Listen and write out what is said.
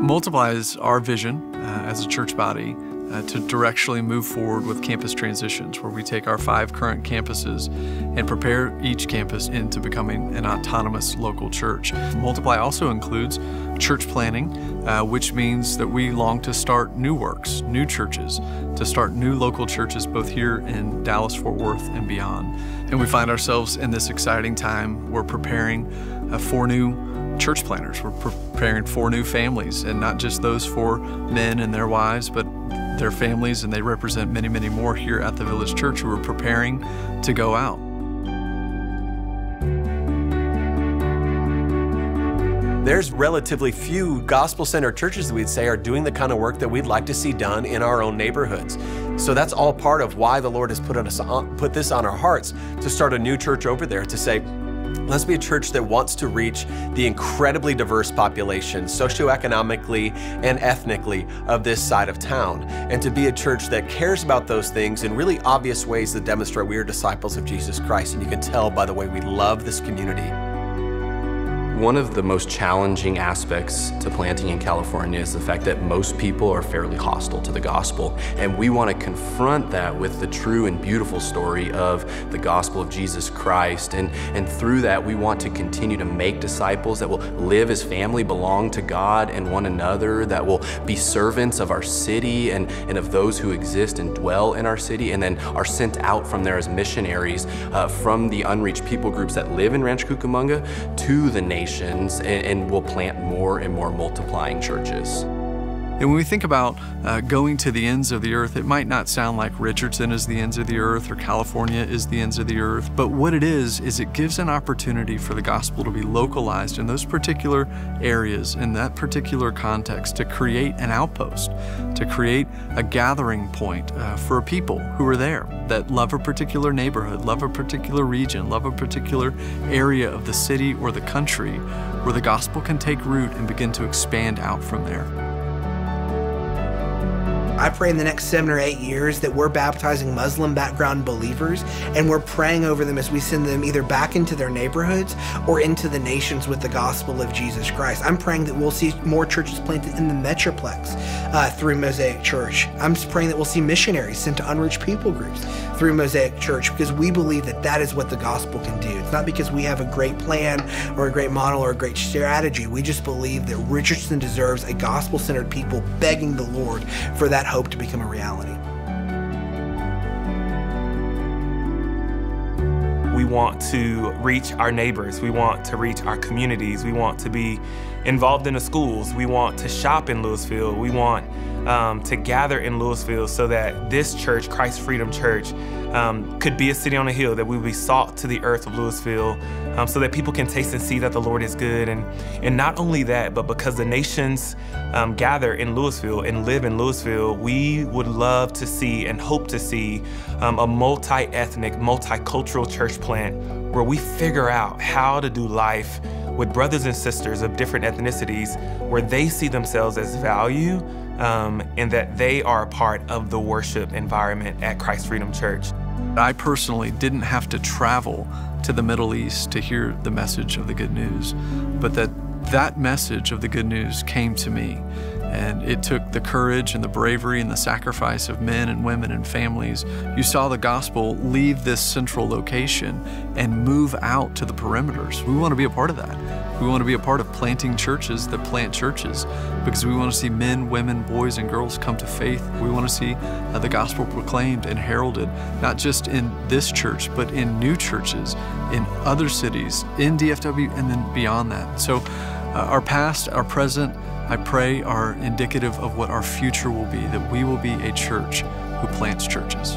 Multiply is our vision as a church body to directionally move forward with campus transitions, where we take our 5 current campuses and prepare each campus into becoming an autonomous local church. Multiply also includes church planning, which means that we long to start new works, new churches, to start new local churches both here in Dallas-Fort Worth and beyond. And we find ourselves in this exciting time. We're preparing 4 new church planners. We're preparing 4 new families, and not just those 4 men and their wives, but their families, and they represent many, many more here at the Village Church who are preparing to go out. There's relatively few gospel-centered churches that we'd say are doing the kind of work that we'd like to see done in our own neighborhoods. So that's all part of why the Lord has put this on our hearts to start a new church over there, to say, let's be a church that wants to reach the incredibly diverse population, socioeconomically and ethnically, of this side of town, and to be a church that cares about those things in really obvious ways that demonstrate we are disciples of Jesus Christ. And you can tell by the way we love this community. One of the most challenging aspects to planting in California is the fact that most people are fairly hostile to the gospel, and we want to confront that with the true and beautiful story of the gospel of Jesus Christ, and through that we want to continue to make disciples that will live as family, belong to God and one another, that will be servants of our city and of those who exist and dwell in our city, and then are sent out from there as missionaries from the unreached people groups that live in Rancho Cucamonga to the nations, and will plant more and more multiplying churches. And when we think about going to the ends of the earth, it might not sound like Richardson is the ends of the earth or California is the ends of the earth, but what it is it gives an opportunity for the gospel to be localized in those particular areas, in that particular context, to create an outpost, to create a gathering point for people who are there that love a particular neighborhood, love a particular region, love a particular area of the city or the country, where the gospel can take root and begin to expand out from there. I pray in the next 7 or 8 years that we're baptizing Muslim background believers, and we're praying over them as we send them either back into their neighborhoods or into the nations with the gospel of Jesus Christ. I'm praying that we'll see more churches planted in the Metroplex through Mosaic Church. I'm just praying that we'll see missionaries sent to unreached people groups through Mosaic Church, because we believe that that is what the gospel can do. It's not because we have a great plan or a great model or a great strategy. We just believe that Richardson deserves a gospel-centered people begging the Lord for that hope to become a reality. We want to reach our neighbors. We want to reach our communities. We want to be involved in the schools. We want to shop in Louisville. We want to gather in Louisville so that this church, Christ Freedom Church, could be a city on a hill, that we would be salt to the earth of Louisville, so that people can taste and see that the Lord is good. And not only that, but because the nations gather in Louisville and live in Louisville, we would love to see and hope to see a multi-ethnic, multicultural church plant where we figure out how to do life with brothers and sisters of different ethnicities, where they see themselves as value, and that they are a part of the worship environment at Christ Freedom Church. I personally didn't have to travel to the Middle East to hear the message of the good news, but that message of the good news came to me. And it took the courage and the bravery and the sacrifice of men and women and families. You saw the gospel leave this central location and move out to the perimeters. We want to be a part of that. We want to be a part of planting churches that plant churches, because we want to see men, women, boys, and girls come to faith. We want to see the gospel proclaimed and heralded, not just in this church, but in new churches, in other cities, in DFW, and then beyond that. So our past, our present, I pray, are indicative of what our future will be, that we will be a church who plants churches.